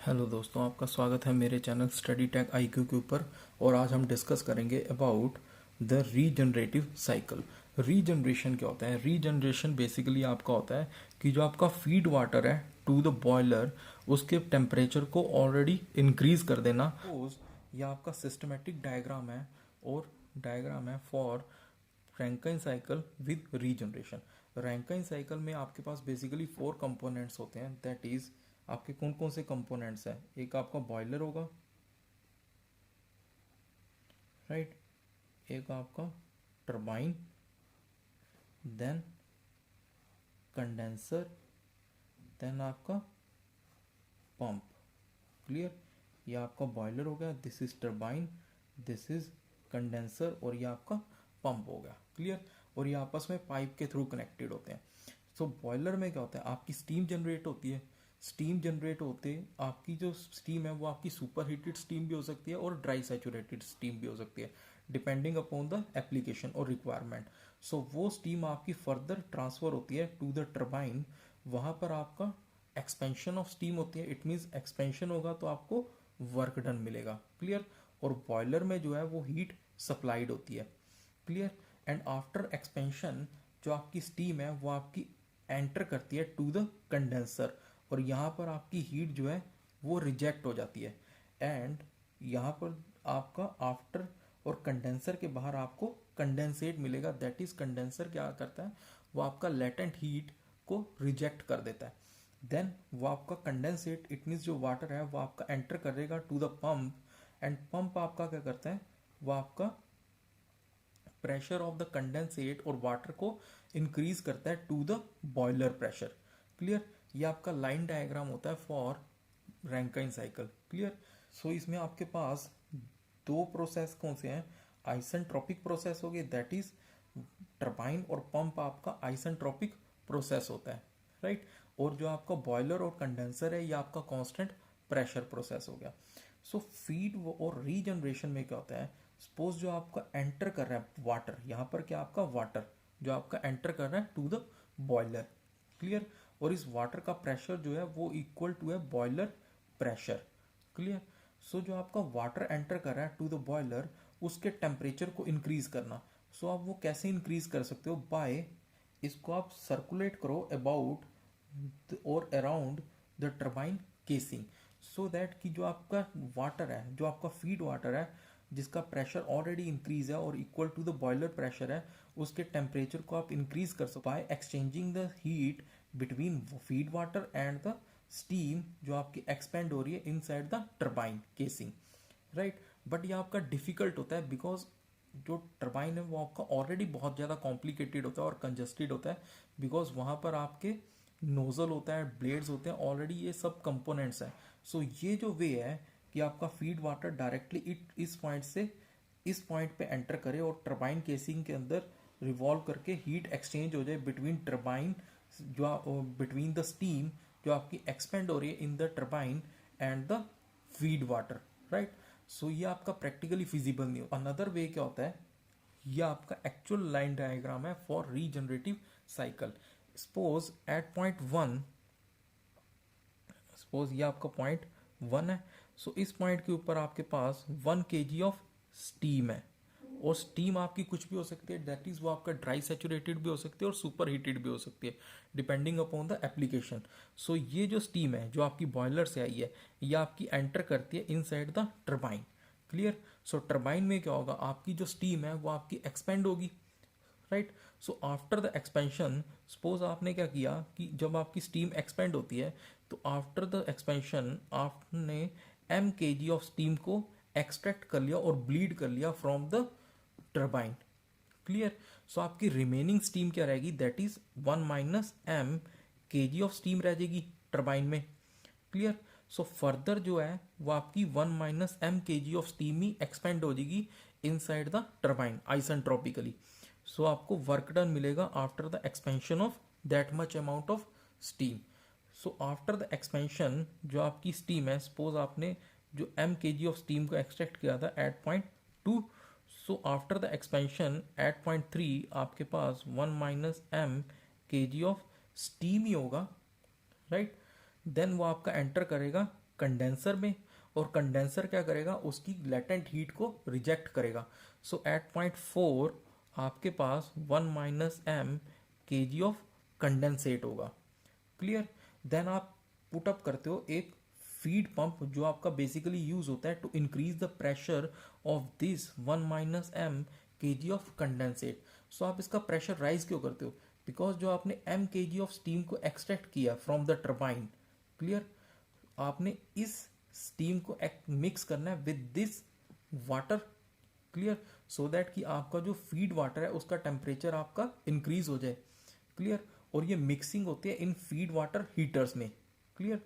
Hello दोस्तों, आपका स्वागत है मेरे चैनल स्टडी टेक आईक्यू के ऊपर। और आज हम डिस्कस करेंगे about the regenerative cycle. Regeneration क्या होता है? रीजनरेशन बेसिकली आपका होता है कि जो आपका फीड वाटर है टू द बॉयलर, उसके टेम्परेचर को ऑलरेडी इंक्रीज कर देना। सपोज ये आपका सिस्टमेटिक डायग्राम है और डायग्राम है for Rankine cycle with regeneration. Rankine cycle में आपके पास बेसिकली 4 कंपोनेंट्स होते हैं। दैट इज आपके कौन कौन से कंपोनेंट्स हैं? एक आपका बॉयलर होगा, राइट, एक आपका टरबाइन, देन कंडेंसर, देन आपका पंप। क्लियर? ये आपका बॉयलर हो गया, this is turbine, this is condenser और ये आपका पंप हो गया। क्लियर? और ये आपस में पाइप के थ्रू कनेक्टेड होते हैं। सो बॉयलर में क्या होता है? आपकी स्टीम जनरेट होती है। स्टीम जनरेट होते आपकी जो स्टीम है वो आपकी सुपर हीटेड स्टीम भी हो सकती है और ड्राई सैचुरेटेड स्टीम भी हो सकती है, डिपेंडिंग अपॉन द एप्लीकेशन और रिक्वायरमेंट। सो वो स्टीम आपकी फर्दर ट्रांसफर होती है टू द टरबाइन। वहां पर आपका एक्सपेंशन ऑफ स्टीम होती है। इट मीन्स एक्सपेंशन होगा तो आपको वर्क डन मिलेगा। क्लियर? और बॉयलर में जो है वो हीट सप्लाइड होती है। क्लियर? एंड आफ्टर एक्सपेंशन जो आपकी स्टीम है वो आपकी एंटर करती है टू द कंडेंसर और यहाँ पर आपकी हीट जो है वो रिजेक्ट हो जाती है। एंड यहाँ पर आपका आफ्टर और कंडेंसर के बाहर आपको कंडेंसेट मिलेगा। दैट इज कंडेंसर क्या करता है? वो आपका लेटेंट हीट को रिजेक्ट कर देता है। देन वो आपका कंडेंसेट, इट मीन्स जो वाटर है वो आपका एंटर करेगा to the pump. And pump आपका क्या करता है? वो आपका प्रेशर ऑफ द कंडेंसेट और वाटर को इंक्रीज करता है to the boiler pressure. Clear? ये आपका लाइन डायग्राम होता है for Rankine cycle. Clear? So इसमें आपके पास दो प्रोसेस कौन से हैं? आइसेंट्रोपिक प्रोसेस हो गए, दैट इज टरबाइन और पंप आपका आइसेंट्रोपिक प्रोसेस होता है, राइट। और जो आपका बॉयलर और कंडेंसर है ये आपका कांस्टेंट प्रेशर प्रोसेस हो गया। सो फीड और रीजनरेशन में क्या होता है? सपोज जो आपका एंटर कर रहा है वाटर, यहाँ पर क्या आपका वाटर जो आपका एंटर कर रहा है टू द बॉयलर। क्लियर? और इस वाटर का प्रेशर जो है वो इक्वल टू है बॉयलर प्रेशर। क्लियर? सो जो आपका वाटर एंटर कर रहा है टू द बॉयलर, उसके टेम्परेचर को इंक्रीज करना। सो आप वो कैसे इंक्रीज कर सकते हो? बाय इसको आप सर्कुलेट करो अबाउट और around the turbine casing, so that कि जो आपका वाटर है, जो आपका फीड वाटर है, जिसका प्रेशर ऑलरेडी इंक्रीज है और equal to the boiler pressure है, उसके टेम्परेचर को आप इंक्रीज कर सकते by exchanging the heat between feed water and the steam जो आपकी एक्सपेंड हो रही है inside the turbine casing, right. But ये आपका डिफिकल्ट होता है बिकॉज जो टरबाइन है वो आपका ऑलरेडी बहुत ज़्यादा कॉम्प्लिकेटेड होता है और कंजस्टेड होता है, बिकॉज वहाँ पर आपके नोजल होता है, ब्लेड्स होते हैं, ऑलरेडी ये सब कंपोनेंट्स हैं। सो ये जो वे है कि आपका फीड वाटर डायरेक्टली इस पॉइंट से इस पॉइंट पे एंटर करे और टरबाइन केसिंग के अंदर रिवॉल्व करके हीट एक्सचेंज हो जाए बिटवीन टरबाइन जो बिटवीन द स्टीम जो आपकी एक्सपेंड हो रही है in the turbine and the feed water, right. So ये आपका प्रैक्टिकली फिजिबल नहीं हो। अनदर वे क्या होता है? ये आपका एक्चुअल लाइन डायग्राम है for regenerative cycle. Suppose at point one, suppose ये आपका पॉइंट वन है। सो इस पॉइंट के ऊपर आपके पास 1 kg ऑफ स्टीम है और स्टीम आपकी कुछ भी हो सकती है। दैट इज वो आपका ड्राई सैचुरेटेड भी हो सकती है और सुपर हीटेड भी हो सकती है, डिपेंडिंग अपॉन द एप्लीकेशन। सो ये जो स्टीम है जो आपकी बॉयलर से आई है ये आपकी एंटर करती है inside the turbine. Clear? So turbine में क्या होगा? आपकी जो स्टीम है वो आपकी एक्सपेंड होगी, right. So after the expansion, suppose आपने क्या किया कि जब आपकी स्टीम एक्सपेंड होती है तो आफ्टर द एक्सपेंशन आपने m kg ऑफ स्टीम को एक्सट्रैक्ट कर लिया और ब्लीड कर लिया from the turbine. Clear? So आपकी रिमेनिंग स्टीम क्या रहेगी? That is 1 - m kg of steam रह जाएगी टरबाइन में। क्लियर? सो फर्दर जो है वो आपकी 1 - m kg ऑफ स्टीम ही एक्सपेंड हो जाएगी inside the turbine isentropically. So आपको वर्क डन मिलेगा after the expansion of that much amount of steam. So after the expansion जो आपकी स्टीम है, सपोज आपने जो m kg ऑफ स्टीम को एक्सट्रैक्ट किया था at point two, so after the expansion at point three आपके पास 1 - m kg ऑफ स्टीम ही होगा, राइट। देन वो आपका एंटर करेगा कंडेंसर में, और कंडेंसर क्या करेगा, उसकी लेटेंट हीट को रिजेक्ट करेगा. सो एट पॉइंट 4 आपके पास 1 - m kg ऑफ कंडेंसेट होगा. क्लियर. देन आप पुट अप करते हो एक फीड पंप जो आपका बेसिकली यूज होता है to increase the pressure of this 1 - m kg of condensate. So आप इसका प्रेशर राइज क्यों करते हो, बिकॉज जो आपने mkg ऑफ स्टीम को एक्सट्रैक्ट किया फ्रॉम द टर्बाइन, क्लियर, आपने इस स्टीम को मिक्स करना है with this water. Clear. So that कि आपका जो फीड वाटर है उसका टेम्परेचर आपका इंक्रीज हो जाए. क्लियर. और ये मिक्सिंग होती है इन फीड वाटर हीटर्स में. क्लियर.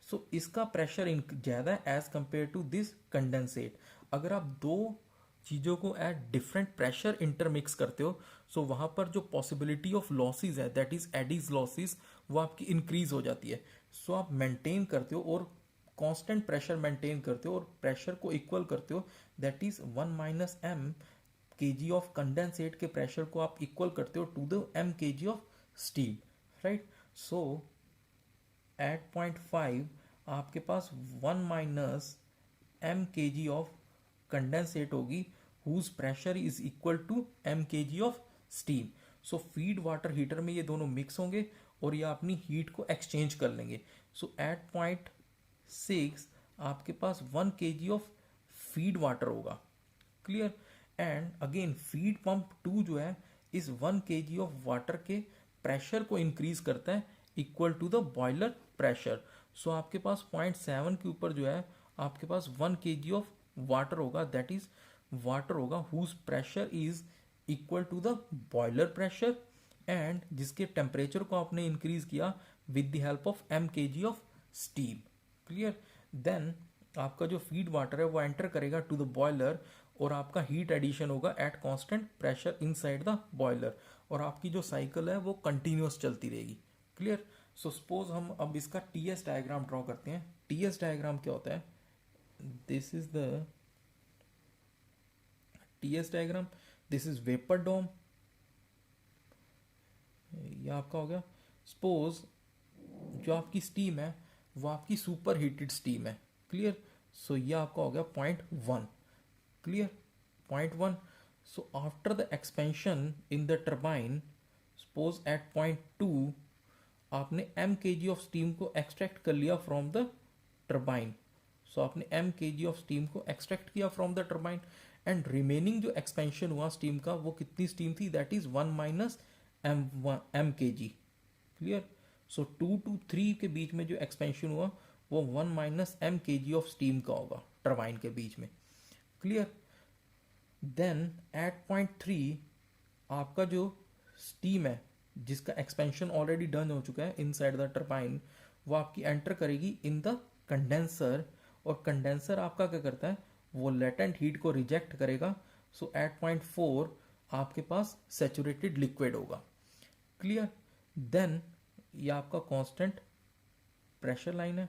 सो इसका प्रेशर ज़्यादा है as compare to this condensate. अगर आप दो चीज़ों को एट डिफरेंट प्रेशर इंटरमिक्स करते हो, सो वहाँ पर जो पॉसिबिलिटी ऑफ लॉसेज है, दैट इज एडीज लॉसेज, वो आपकी इंक्रीज हो जाती है. सो आप मेंटेन करते हो और कांस्टेंट प्रेशर मेंटेन करते हो और प्रेशर को इक्वल करते हो, that is 1 - m kg of condensate के प्रेशर को आप इक्वल करते हो to the mkg of steam. Right. So at point 5 आपके पास 1 - mkg ऑफ कंडेंसेट होगी whose pressure is equal to mkg of steam. So feed water heater में ये दोनों मिक्स होंगे और ये अपनी हीट को एक्सचेंज कर लेंगे. सो एट पॉइंट 6 आपके पास 1 kg ऑफ फीड वाटर होगा. Clear. And again feed pump 2 जो है इस 1 kg ऑफ वाटर के प्रेशर को इंक्रीज करता है equal to the boiler pressure. So आपके पास 0.7 के ऊपर जो है आपके पास 1 kg ऑफ वाटर होगा, दैट इज वाटर होगा whose pressure is equal to the boiler pressure, and जिसके टेम्परेचर को आपने इंक्रीज किया with the help of mkg of steam. Clear. Then आपका जो फीड वाटर है वो एंटर करेगा टू द बॉयलर और आपका हीट एडिशन होगा at constant pressure inside the boiler, और आपकी जो साइकिल है वो कंटिन्यूस चलती रहेगी. क्लियर. सो सपोज हम अब इसका टीएस डायग्राम ड्रॉ करते हैं. टीएस डायग्राम क्या होता है, this is the TS diagram. This is vapour dome, ये आपका हो गया. सपोज जो आपकी स्टीम है वो आपकी सुपर हीटेड स्टीम है. क्लियर. सो ये आपका हो गया 0.1. Clear. 0.1. So after the expansion in the turbine, suppose at 0.2 आपने mkg ऑफ स्टीम को एक्सट्रैक्ट कर लिया फ्रॉम द टर्बाइन. सो आपने mkg ऑफ स्टीम को एक्सट्रैक्ट किया from the turbine, and remaining जो एक्सपेंशन हुआ स्टीम का वो कितनी स्टीम थी, that is 1 - mkg. Clear. So 2 to 3 के बीच में जो एक्सपेंशन हुआ वो 1 - mkg ऑफ स्टीम का होगा टर्बाइन के बीच में. क्लियर. देन एट 0.3 आपका जो स्टीम है जिसका एक्सपेंशन ऑलरेडी डन हो चुका है इनसाइड द टर्बाइन, वो आपकी एंटर करेगी इन द कंडेंसर, और कंडेंसर आपका क्या करता है, वो लेटेंट हीट को रिजेक्ट करेगा. सो एट 0.4 आपके पास सैचुरेटेड लिक्विड होगा. क्लियर. देन ये आपका कांस्टेंट प्रेशर लाइन है.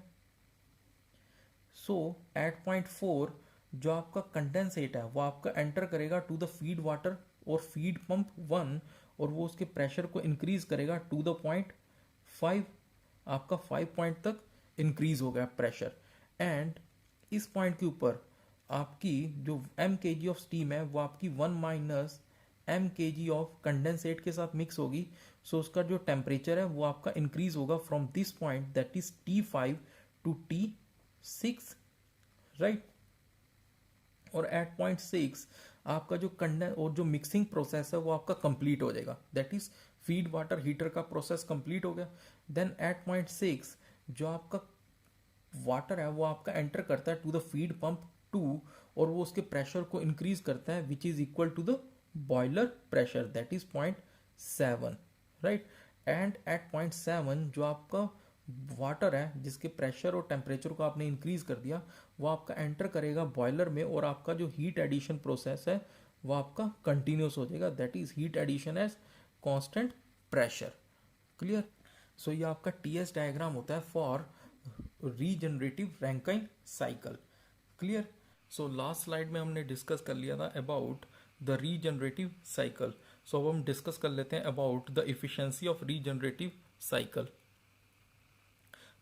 सो एट 0.4 जो आपका कंडेंसेट है वो आपका एंटर करेगा टू द फीड वाटर और फीड पंप 1, और वो उसके प्रेशर को इंक्रीज करेगा टू द 0.5. आपका 5 पॉइंट तक इंक्रीज हो गया प्रेशर, एंड इस पॉइंट के ऊपर आपकी जो mkg ऑफ स्टीम है वो आपकी 1 - mkg ऑफ कंडेंसेट के साथ मिक्स होगी. सो उसका जो टेम्परेचर है वो आपका इंक्रीज होगा from this point, that is T5 to T6. Right. और एट 0.6 आपका जो और जो मिक्सिंग प्रोसेस है वो आपका कंप्लीट हो जाएगा, that is feed water heater का प्रोसेस कंप्लीट हो गया. देन एट 0.6 जो आपका वाटर है वो आपका एंटर करता है टू द फीड पंप 2, और वो उसके प्रेशर को इंक्रीज करता है which is equal to the boiler pressure, that is 0.7. Right. And at 0.7 जो आपका वाटर है जिसके प्रेशर और टेम्परेचर को आपने इंक्रीज कर दिया, वो आपका एंटर करेगा बॉयलर में, और आपका जो हीट एडिशन प्रोसेस है वो आपका कंटिन्यूस हो जाएगा, that is heat addition as constant pressure. Clear. So ये आपका टीएस डायग्राम होता है for regenerative Rankine cycle. Clear. So last slide में हमने डिस्कस कर लिया था about the regenerative cycle. So अब हम डिस्कस कर लेते हैं about the efficiency of regenerative cycle.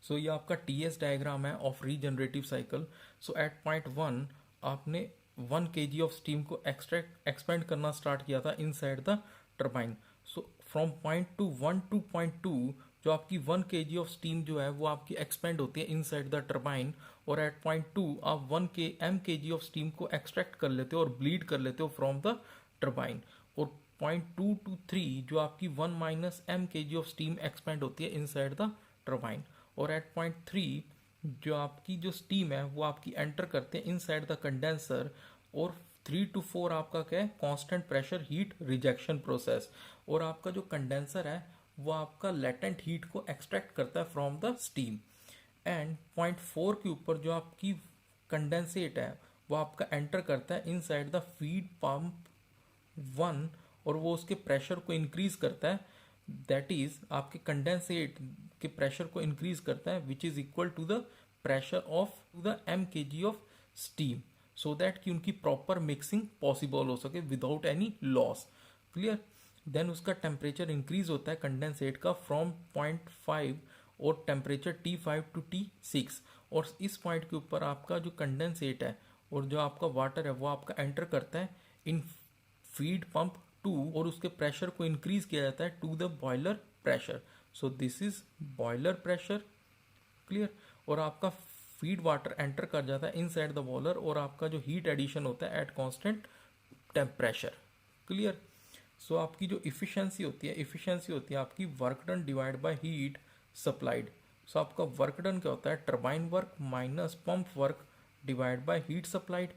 So ये आपका TS डायग्राम है of regenerative cycle. So at point 1 आपने 1 kg ऑफ स्टीम को एक्सपेंड करना स्टार्ट किया था inside the turbine. So from point two 1 two point 2 जो आपकी 1 kg ऑफ स्टीम जो है वो आपकी एक्सपेंड होती है इनसाइड द टर्बाइन. और एट पॉइंट 2 आप 1 kg ऑफ स्टीम को एक्सट्रैक्ट कर लेते हो और ब्लीड कर लेते हो फ्रॉम द टर्बाइन. और पॉइंट 2 to 3 जो आपकी 1 -m kg of steam expand होती है इनसाइड द टर्बाइन. और एट पॉइंट 3 जो आपकी जो स्टीम है वो आपकी एंटर करते हैं इनसाइड द कंडेंसर. और 3 to 4 आपका क्या है, constant pressure heat rejection process. और आपका जो कंडेंसर है वो आपका लेटेंट हीट को एक्सट्रैक्ट करता है from the steam. And point 4 के ऊपर जो आपकी कंडेंसेट है वो आपका एंटर करता है इनसाइड द फीड पंप 1 और वो उसके प्रेशर को इंक्रीज करता है. दैट इज आपके कंडेंसेट के प्रेशर को इंक्रीज करता है which is equal to the pressure of the mkg of steam, so that कि उनकी प्रॉपर मिक्सिंग पॉसिबल हो सके without any loss. Clear. Then उसका टेम्परेचर इंक्रीज होता है कंडेंसेट का फ्रॉम पॉइंट 5 और टेम्परेचर T5 to T6. और इस पॉइंट के ऊपर आपका जो कंडेंसेट है और जो आपका वाटर है वो आपका एंटर करता है इन फीड पंप 2 और उसके प्रेशर को इंक्रीज किया जाता है to the boiler pressure. So this is boiler pressure. Clear. और आपका फीड वाटर एंटर कर जाता है इनसाइड द बॉयलर और आपका जो हीट एडिशन होता है at constant temperature. Clear. So आपकी जो इफिशिएंसी होती है आपकी work done divide by heat supplied. So आपका वर्क डन क्या होता है, turbine work minus pump work divide by heat supplied.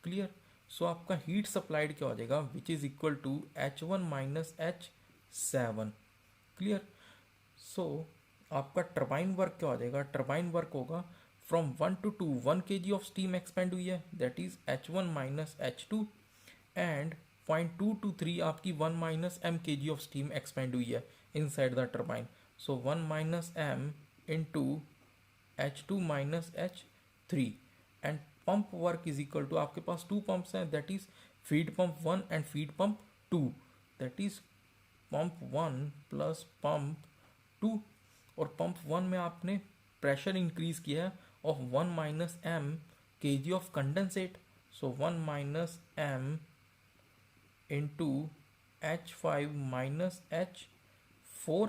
Clear. So आपका हीट सप्लाइड क्या हो जाएगा, which is equal to H1 minus H7. Clear. So आपका turbine work क्या हो जाएगा, टर्बाइन वर्क होगा from 1 to 2 1 kg of steam expand हुई है that is H1 minus H2. And point 2 to 3 आपकी 1 -m kg of steam expand हुई है inside the turbine. So 1 -m into H2 minus H3. And pump work is equal to, आपके पास 2 pumps हैं that is feed pump 1 and feed pump 2. That is pump 1 plus pump 2. और pump 1 में आपने pressure increase किया है of 1 -m kg of condensate. So 1 -m into H5 minus H4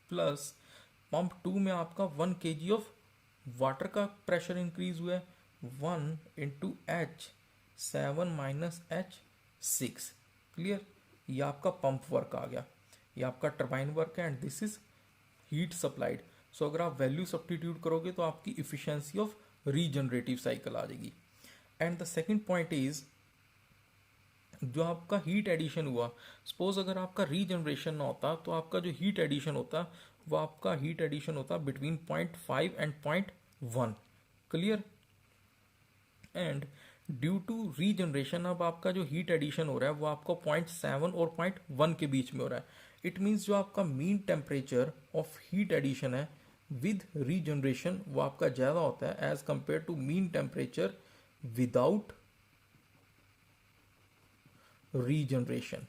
plus pump 2 में आपका 1 kg ऑफ वाटर का pressure increase हुआ है 1 into H7 minus H6. Clear. ये आपका पंप वर्क आ गया, ये आपका टर्बाइन वर्क है and this is heat supplied. So अगर आप वैल्यू सब्स्टिट्यूट करोगे तो आपकी इफिशिएंसी ऑफ रीजनरेटिव साइकिल आ जाएगी. And the second point is जो आपका हीट एडिशन हुआ, सपोज अगर आपका रीजनरेशन ना होता तो आपका जो हीट एडिशन होता वो आपका हीट एडिशन होता between 0.5 and 0.1. Clear. And due to regeneration अब आपका जो हीट एडिशन हो रहा है वो आपको 0.7 और 0.1 के बीच में हो रहा है. इट मीन्स जो आपका mean temperature of heat addition है विद रीजनरेशन वो आपका ज़्यादा होता है as compare to mean temperature without regeneration.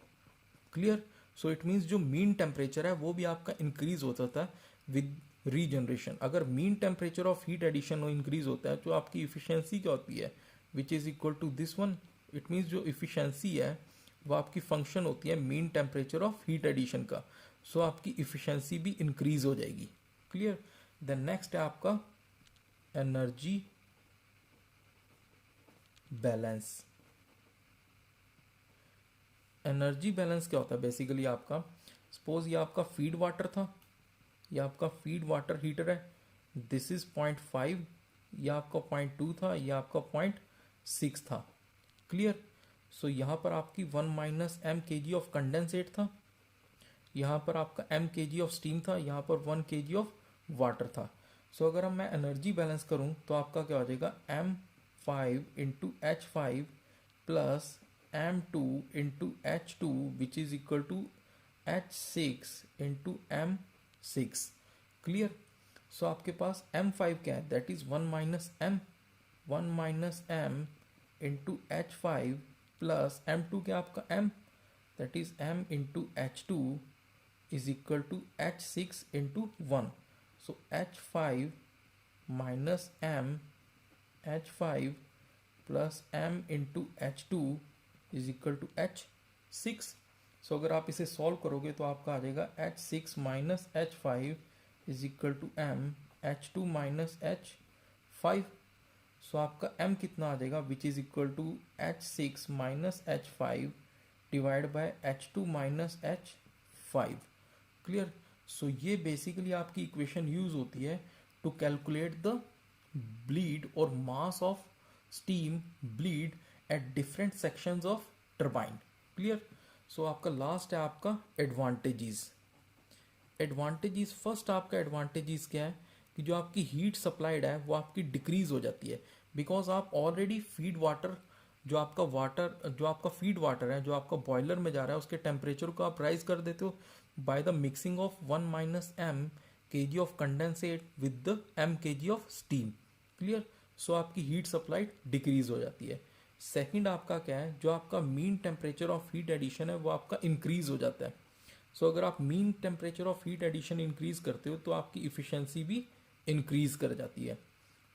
Clear. So it means जो मीन टेम्परेचर है वो भी आपका इंक्रीज होता था विद रीजनरेशन. अगर mean temperature of heat addition increase होता है तो आपकी इफिशिएंसी क्या होती है, which is equal to this one. It means जो इफिशिएंसी है वो आपकी फंक्शन होती है mean temperature of heat addition का. सो आपकी इफिशिएंसी भी इंक्रीज हो जाएगी. क्लियर. देन नेक्स्ट है आपका एनर्जी बैलेंस. एनर्जी बैलेंस क्या होता है बेसिकली आपका, सपोज ये आपका फीड वाटर था, ये आपका फीड वाटर हीटर है, दिस इज 0.5, ये आपका 0.2 था, ये आपका 0.6 था. क्लियर. सो यहाँ पर आपकी 1 -m kg ऑफ कंडेंसेट था, यहाँ पर आपका m kg ऑफ स्टीम था, यहाँ पर 1 kg ऑफ वाटर था. सो अगर हम मैं एनर्जी बैलेंस करूँ तो आपका क्या हो जाएगा, m5 into H5 plus m2 into H2 which is equal to H6 into m6. Clear. So आपके पास m5 क्या है, that is 1 -m into H5 plus m2 क्या आपका m, that is m into H2 is equal to H6 into 1. So H5 minus M, H5 plus M into H2 is equal to H6. सो अगर आप इसे solve करोगे तो आपका आ जाएगा H6 minus H5 is equal to M, H2 minus H5. So आपका M कितना आ जाएगा, which is equal to H6 minus H5 divide by H2 minus H5. Clear. So ये बेसिकली आपकी इक्वेशन यूज होती है टू कैलकुलेट द ब्लीड और mass of steam bleed at different sections of turbine. Clear. So आपका last है आपका advantages. Advantages, first आपका advantages क्या है कि जो आपकी हीट सप्लाइड है वो आपकी डिक्रीज हो जाती है, बिकॉज आप ऑलरेडी फीड वाटर, जो आपका फीड वाटर है जो आपका बॉयलर में जा रहा है उसके टेम्परेचर को आप राइज कर देते हो by the mixing of 1 minus m kg of condensate with the m kg of steam. Clear. So आपकी हीट सप्लाई डिक्रीज हो जाती है. सेकंड आपका क्या है, जो आपका mean temperature of heat addition है वो आपका इंक्रीज हो जाता है. सो अगर आप mean temperature of heat addition increase करते हो तो आपकी इफिशिएंसी भी इंक्रीज कर जाती है.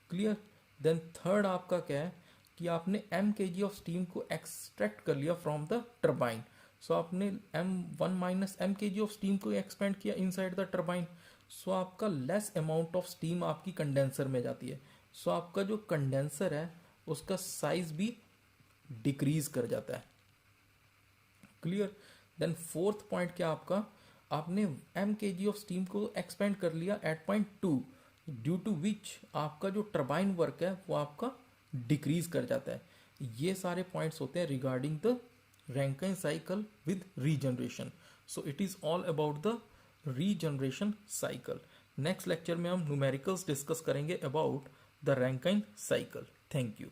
क्लियर. देन थर्ड आपका क्या है कि आपने m kg ऑफ स्टीम को एक्सट्रैक्ट कर लिया फ्रॉम द टर्बाइन. सो आपने m1 minus m kg of steam को एक्सपेंड किया इनसाइड द टर्बाइन. सो आपका लेस अमाउंट ऑफ स्टीम आपकी कंडेंसर में जाती है. सो आपका जो कंडेंसर है उसका साइज भी डिक्रीज कर जाता है. क्लियर. देन फोर्थ पॉइंट क्या आपका, आपने m kg ऑफ स्टीम को एक्सपेंड कर लिया एट पॉइंट 2, ड्यू टू विच आपका जो टर्बाइन वर्क है वो आपका डिक्रीज कर जाता है. ये सारे पॉइंट्स होते हैं regarding the Rankine cycle with regeneration. So it is all about the regeneration cycle. Next lecture में हम न्यूमेरिकल्स डिस्कस करेंगे about the Rankine cycle. Thank you.